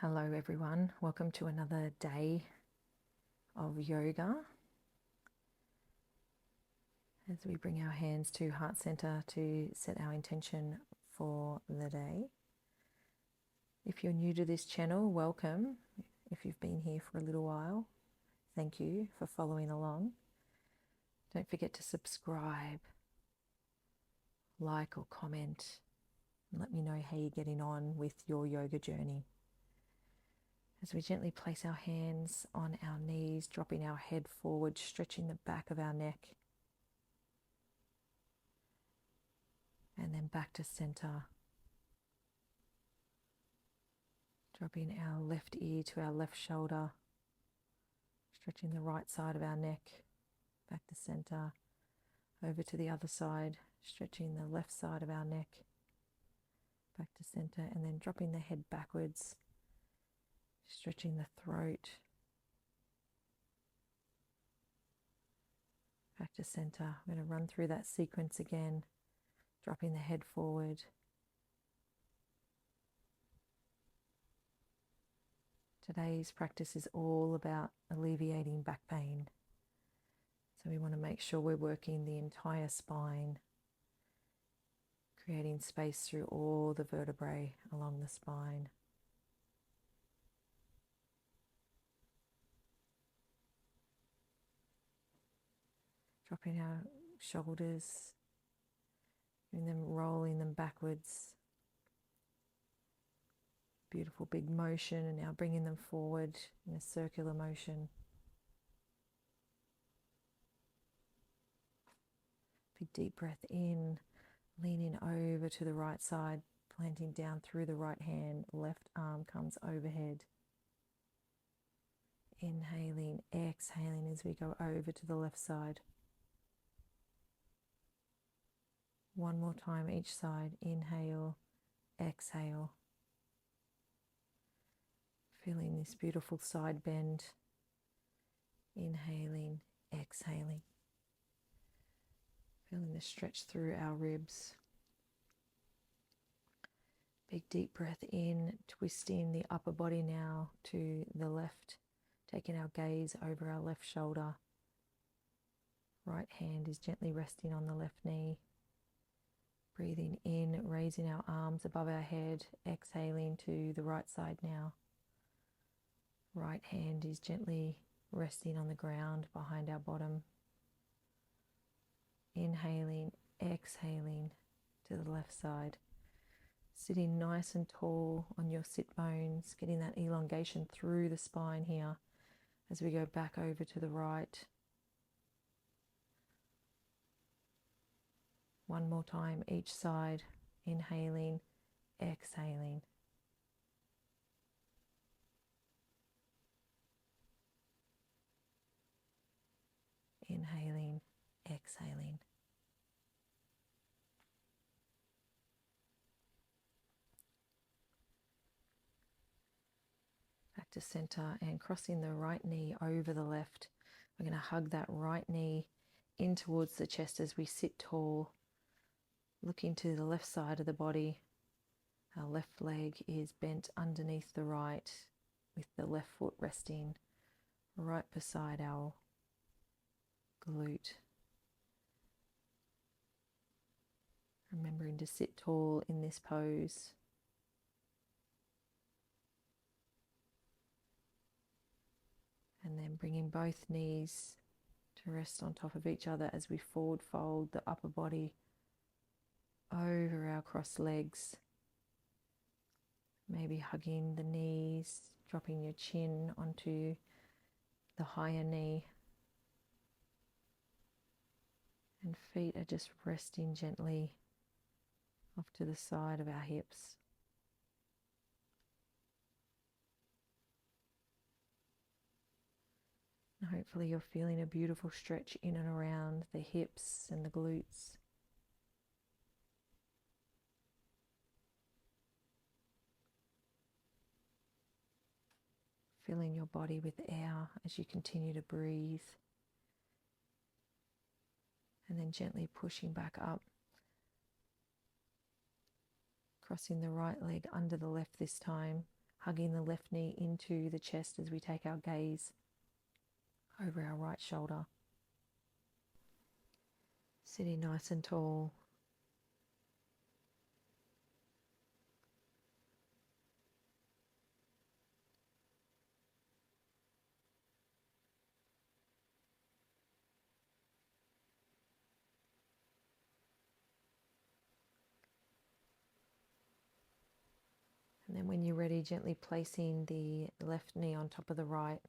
Hello everyone, welcome to another day of yoga as we bring our hands to heart center to set our intention for the day. If you're new to this channel, welcome. If you've been here for a little while, thank you for following along. Don't forget to subscribe, like or comment, and let me know how you're getting on with your yoga journey. As we gently place our hands on our knees, dropping our head forward, stretching the back of our neck, and then back to center. Dropping our left ear to our left shoulder, stretching the right side of our neck, back to center, over to the other side, stretching the left side of our neck, back to center, and then dropping the head backwards, stretching the throat, back to center. I'm going to run through that sequence again, dropping the head forward, today's practice is all about alleviating back pain. So we want to make sure we're working the entire spine, creating space through all the vertebrae along the spine. Dropping our shoulders, and then rolling them backwards. Beautiful big motion, and now bringing them forward in a circular motion. Big deep breath in, leaning over to the right side, planting down through the right hand, left arm comes overhead. Inhaling, exhaling as we go over to the left side. One more time each side, inhale, exhale. Feeling this beautiful side bend, inhaling, exhaling. Feeling the stretch through our ribs. Big deep breath in, twisting the upper body now to the left, taking our gaze over our left shoulder. Right hand is gently resting on the left knee. Breathing in, raising our arms above our head, exhaling to the right side now. Right hand is gently resting on the ground behind our bottom. Inhaling, exhaling to the left side. Sitting nice and tall on your sit bones, getting that elongation through the spine here as we go back over to the right. One more time each side, inhaling, exhaling. Inhaling, exhaling. Back to center and crossing the right knee over the left. We're going to hug that right knee in towards the chest as we sit tall, looking to the left side of the body. Our left leg is bent underneath the right, with the left foot resting right beside our glute. Remembering to sit tall in this pose. And then bringing both knees to rest on top of each other as we forward fold the upper body over our crossed legs. Maybe hugging the knees, dropping your chin onto the higher knee. And feet are just resting gently off to the side of our hips. And hopefully you're feeling a beautiful stretch in and around the hips and the glutes. Filling your body with air as you continue to breathe. And then gently pushing back up. Crossing the right leg under the left this time, hugging the left knee into the chest as we take our gaze over our right shoulder. Sitting nice and tall. And then when you're ready, gently placing the left knee on top of the right.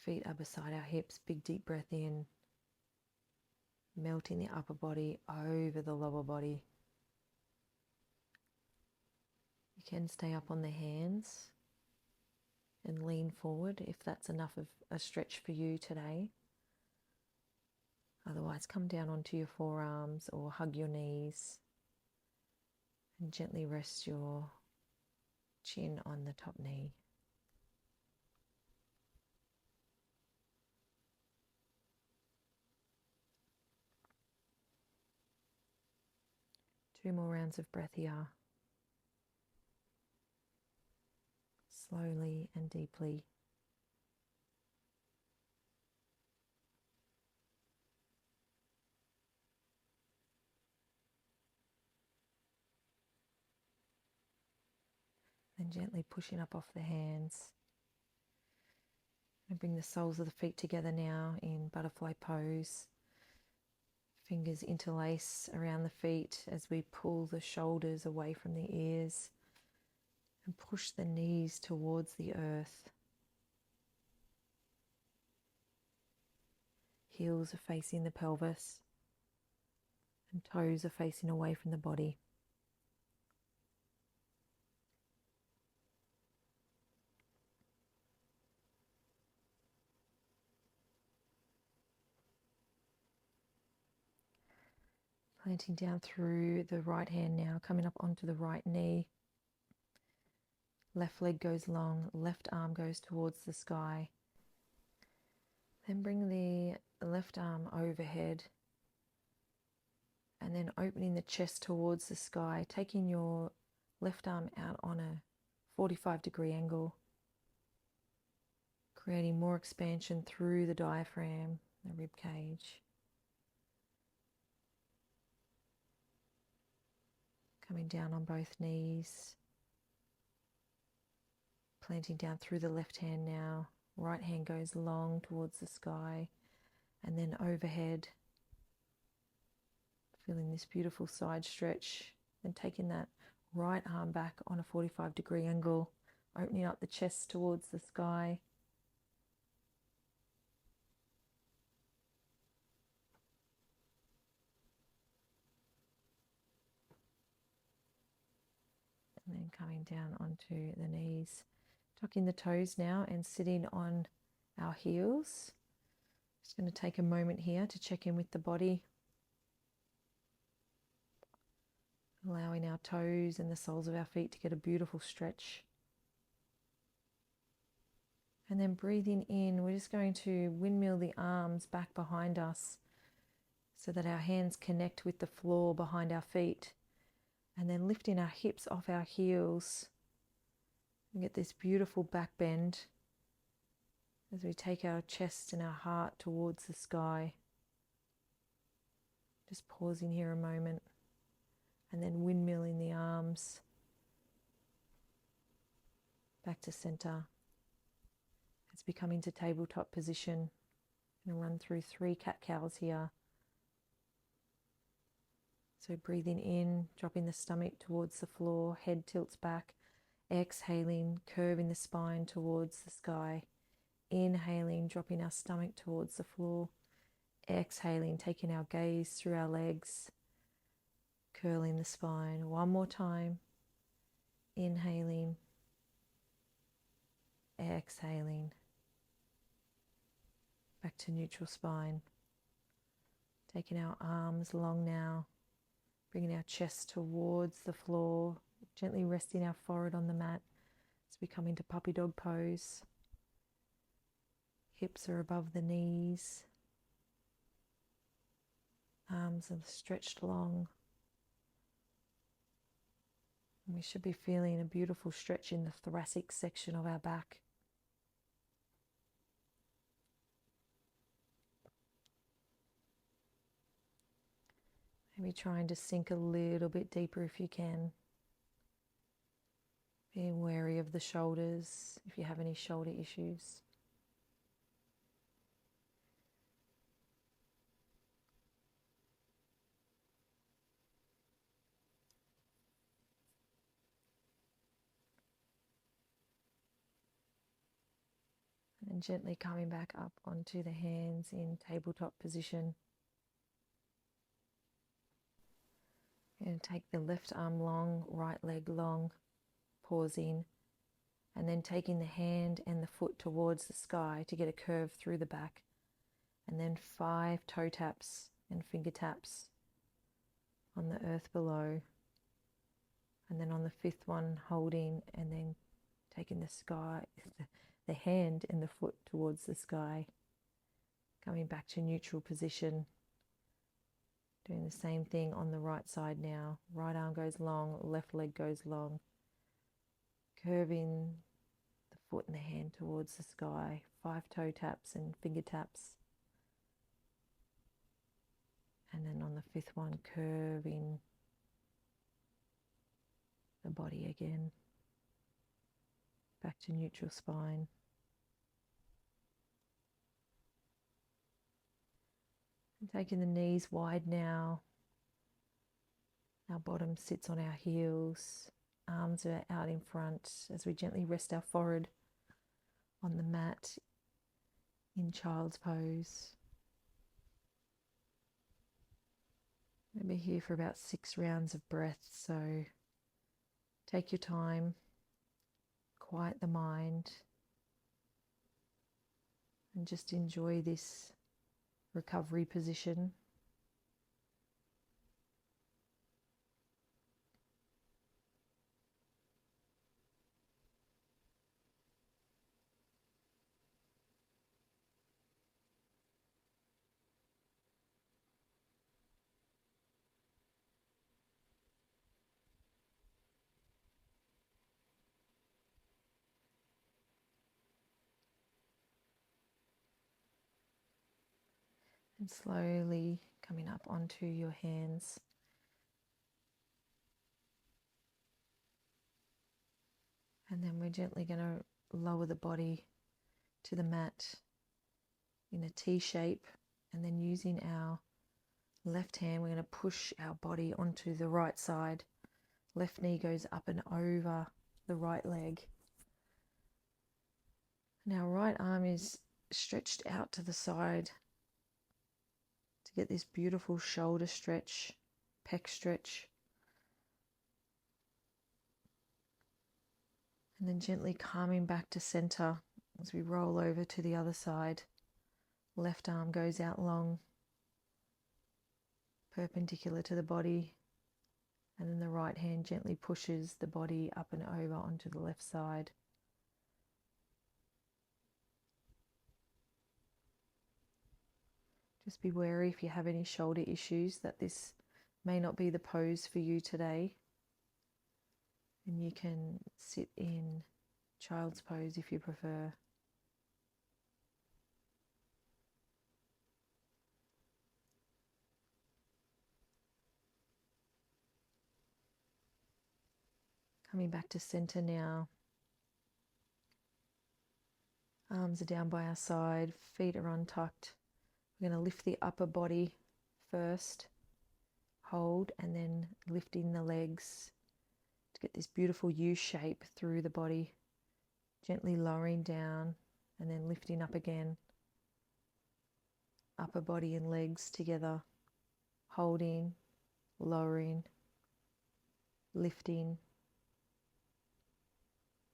Feet are beside our hips. Big deep breath in. Melting the upper body over the lower body. You can stay up on the hands and lean forward if that's enough of a stretch for you today. Otherwise, come down onto your forearms or hug your knees and gently rest your chin on the top knee. Two more rounds of breath here. Slowly and deeply. Then gently pushing up off the hands. And bring the soles of the feet together now in butterfly pose. Fingers interlace around the feet as we pull the shoulders away from the ears and push the knees towards the earth. Heels are facing the pelvis and toes are facing away from the body. Planting down through the right hand now, coming up onto the right knee. Left leg goes long, left arm goes towards the sky. Then bring the left arm overhead and then opening the chest towards the sky, taking your left arm out on a 45-degree angle, creating more expansion through the diaphragm, the rib cage. Coming down on both knees, planting down through the left hand now. Right hand goes long towards the sky and then overhead. Feeling this beautiful side stretch. Then taking that right arm back on a 45-degree angle, opening up the chest towards the sky. And then coming down onto the knees. Tucking the toes now and sitting on our heels. Just going to take a moment here to check in with the body. Allowing our toes and the soles of our feet to get a beautiful stretch. And then breathing in, we're just going to windmill the arms back behind us so that our hands connect with the floor behind our feet. And then lifting our hips off our heels. And get this beautiful back bend as we take our chest and our heart towards the sky. Just pausing here a moment and then windmilling the arms back to center. As we come into tabletop position, I'm going to run through 3 cat-cows here. So breathing in, dropping the stomach towards the floor, head tilts back. Exhaling, curving the spine towards the sky. Inhaling, dropping our stomach towards the floor. Exhaling, taking our gaze through our legs. Curling the spine. One more time. Inhaling. Exhaling. Back to neutral spine. Taking our arms long now. Bringing our chest towards the floor. Gently resting our forehead on the mat as we come into puppy dog pose. Hips are above the knees. Arms are stretched long. And we should be feeling a beautiful stretch in the thoracic section of our back. Maybe trying to sink a little bit deeper if you can. Being wary of the shoulders if you have any shoulder issues. And gently coming back up onto the hands in tabletop position. And take the left arm long, right leg long, pausing, and then taking the hand and the foot towards the sky to get a curve through the back. And then 5 toe taps and finger taps on the earth below. And then on the 5th one, holding and then taking the hand and the foot towards the sky. Coming back to neutral position. Doing the same thing on the right side now. Right arm goes long, left leg goes long. Curving the foot and the hand towards the sky. 5 toe taps and finger taps. And then on the 5th one, curving the body again. Back to neutral spine. And taking the knees wide now. Our bottom sits on our heels. Arms are out in front as we gently rest our forehead on the mat in child's pose. We'll be here for about 6 rounds of breath, so take your time, quiet the mind, and just enjoy this recovery position. And slowly coming up onto your hands. And then we're gently going to lower the body to the mat in a T shape. And then using our left hand, we're going to push our body onto the right side. Left knee goes up and over the right leg. And our right arm is stretched out to the side to get this beautiful shoulder stretch, pec stretch. And then gently calming back to center as we roll over to the other side. Left arm goes out long, perpendicular to the body. And then the right hand gently pushes the body up and over onto the left side. Just be wary if you have any shoulder issues that this may not be the pose for you today. And you can sit in child's pose if you prefer. Coming back to center now. Arms are down by our side, feet are untucked. We're going to lift the upper body first, hold, and then lifting the legs to get this beautiful U shape through the body. Gently lowering down and then lifting up again. Upper body and legs together, holding, lowering, lifting,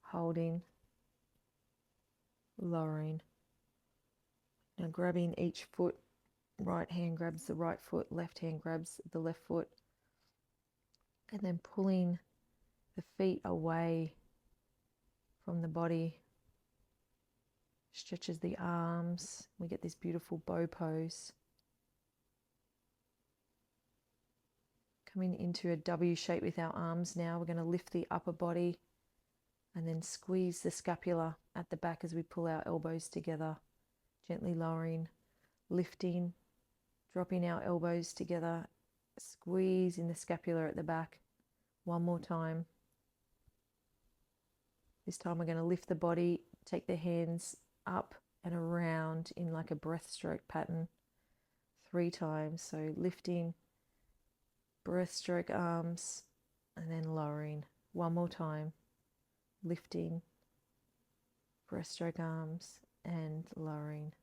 holding, lowering. Now grabbing each foot, right hand grabs the right foot, left hand grabs the left foot, and then pulling the feet away from the body, stretches the arms. We get this beautiful bow pose. Coming into a W shape with our arms now. We're going to lift the upper body and then squeeze the scapula at the back as we pull our elbows together. Gently lowering, lifting, dropping our elbows together, squeezing the scapula at the back. One more time. This time we're going to lift the body, take the hands up and around in like a breaststroke pattern 3 times. So lifting, breaststroke arms, and then lowering. One more time. Lifting, breaststroke arms, and lowering.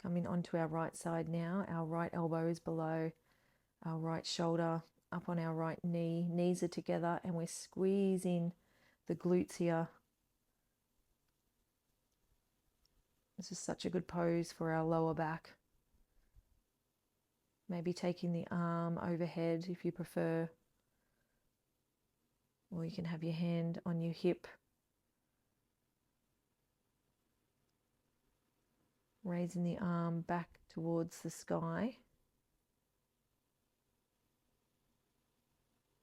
Coming onto our right side now. Our right elbow is below our right shoulder, up on our right knee. Knees are together and we're squeezing the glutes here. This is such a good pose for our lower back. Maybe taking the arm overhead if you prefer. Or you can have your hand on your hip. Raising the arm back towards the sky.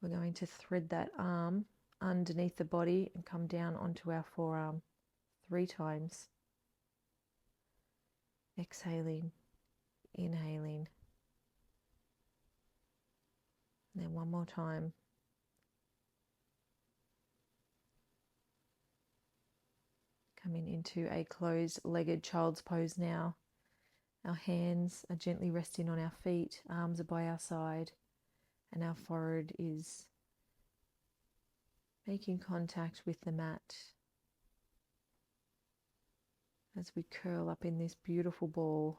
We're going to thread that arm underneath the body and come down onto our forearm 3 times. Exhaling, inhaling. And then one more time. Coming into a closed-legged child's pose now. Our hands are gently resting on our feet, arms are by our side, and our forehead is making contact with the mat as we curl up in this beautiful ball.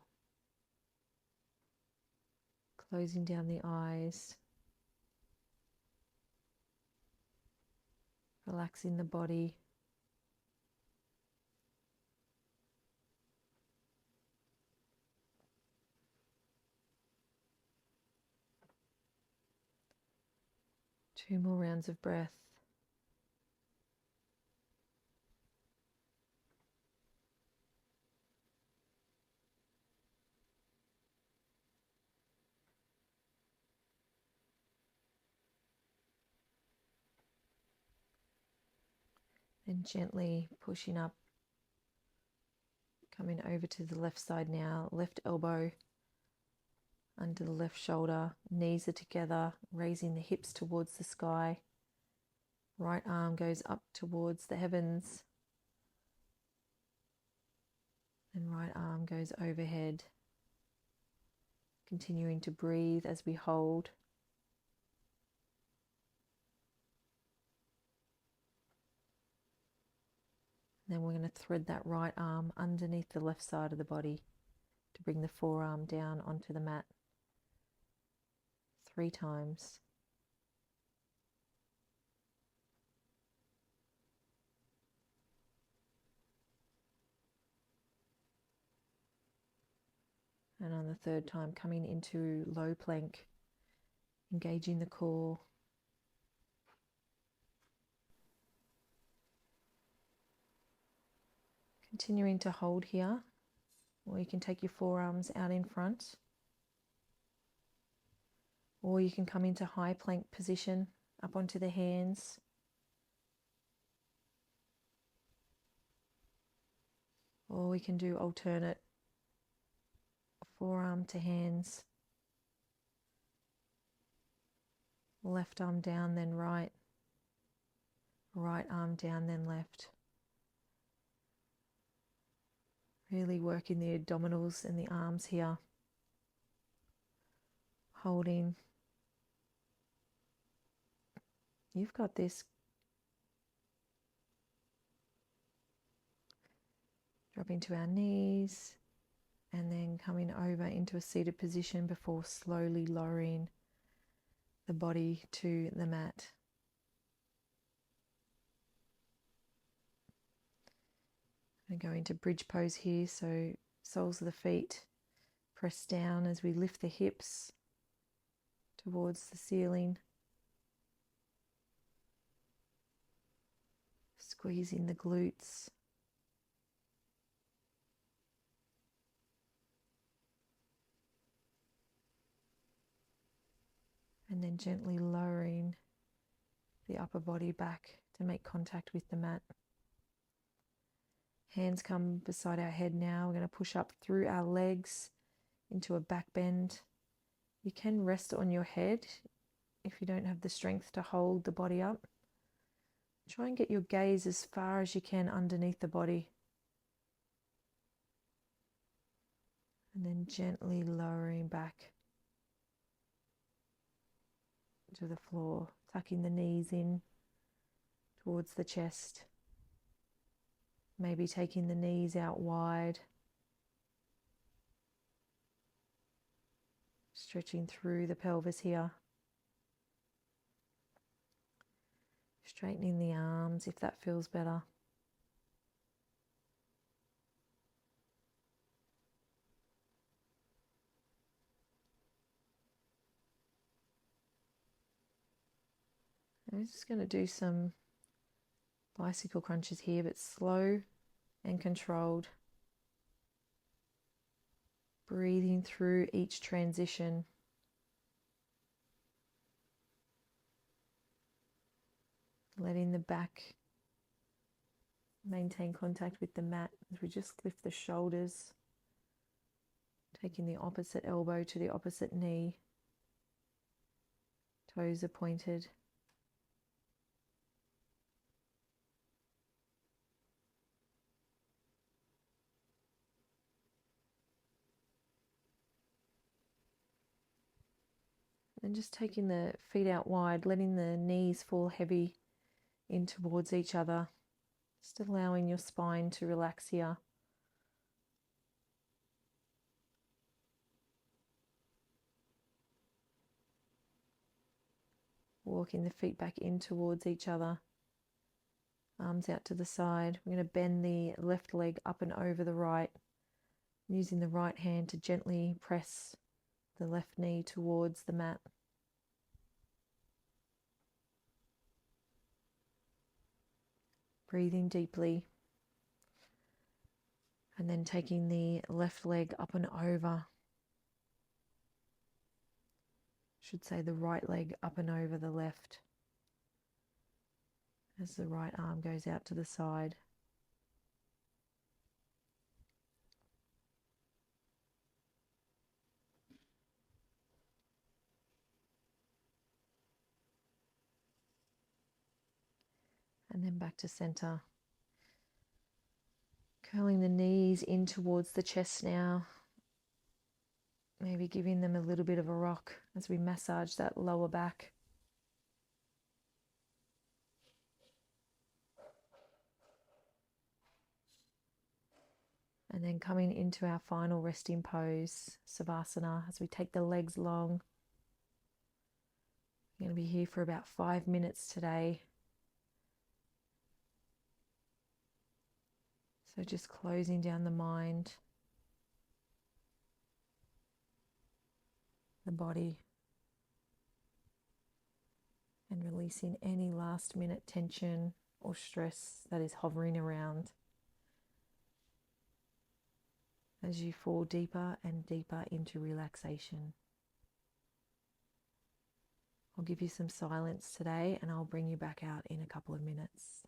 Closing down the eyes, relaxing the body. Two more rounds of breath. And gently pushing up, coming over to the left side now, left elbow under the left shoulder, knees are together, raising the hips towards the sky. Right arm goes up towards the heavens, and right arm goes overhead. Continuing to breathe as we hold. And then we're going to thread that right arm underneath the left side of the body to bring the forearm down onto the mat 3 times. And on the 3rd time, coming into low plank, engaging the core. Continuing to hold here, or you can take your forearms out in front. Or you can come into high plank position, up onto the hands. Or we can do alternate forearm to hands. Left arm down, then right. Right arm down, then left. Really working the abdominals and the arms here. Holding. You've got this. Dropping to our knees and then coming over into a seated position before slowly lowering the body to the mat. I'm going to go into bridge pose here, so soles of the feet press down as we lift the hips towards the ceiling. Squeezing the glutes. And then gently lowering the upper body back to make contact with the mat. Hands come beside our head now. We're going to push up through our legs into a back bend. You can rest on your head if you don't have the strength to hold the body up. Try and get your gaze as far as you can underneath the body. And then gently lowering back to the floor, tucking the knees in towards the chest. Maybe taking the knees out wide. Stretching through the pelvis here. Straightening the arms if that feels better. I'm just going to do some bicycle crunches here, but slow and controlled. Breathing through each transition. Letting the back maintain contact with the mat as we just lift the shoulders. Taking the opposite elbow to the opposite knee. Toes are pointed. And just taking the feet out wide, letting the knees fall heavy in towards each other. Just allowing your spine to relax here. Walking the feet back in towards each other. Arms out to the side. We're going to bend the left leg up and over the right. Using the right hand to gently press the left knee towards the mat. Breathing deeply. And then taking the left leg up and over. Should say the right leg up and over the left. As the right arm goes out to the side. And then back to center. Curling the knees in towards the chest now. Maybe giving them a little bit of a rock as we massage that lower back. And then coming into our final resting pose, Savasana, as we take the legs long. We're going to be here for about 5 minutes today. So just closing down the mind, the body, and releasing any last minute tension or stress that is hovering around as you fall deeper and deeper into relaxation. I'll give you some silence today and I'll bring you back out in a couple of minutes.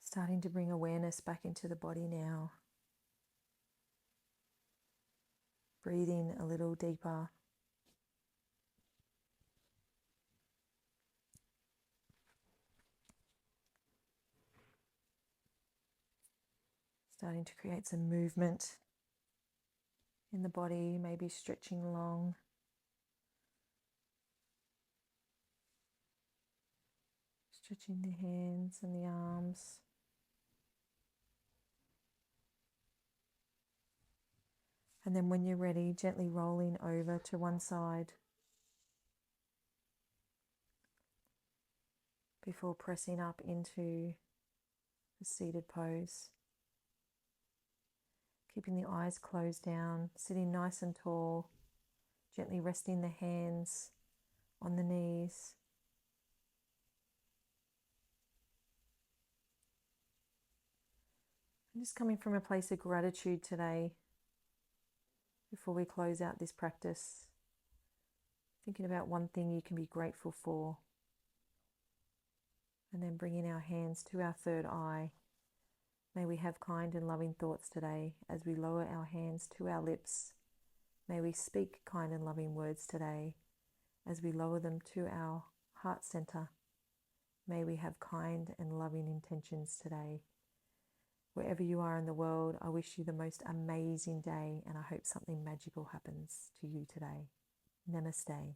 Starting to bring awareness back into the body now. Breathing a little deeper. Starting to create some movement in the body, maybe stretching long. Stretching the hands and the arms. And then when you're ready, gently rolling over to one side before pressing up into the seated pose. Keeping the eyes closed down, sitting nice and tall, gently resting the hands on the knees. I'm just coming from a place of gratitude today before we close out this practice. Thinking about one thing you can be grateful for. And then bringing our hands to our third eye. May we have kind and loving thoughts today as we lower our hands to our lips. May we speak kind and loving words today as we lower them to our heart center. May we have kind and loving intentions today. Wherever you are in the world, I wish you the most amazing day, and I hope something magical happens to you today. Namaste.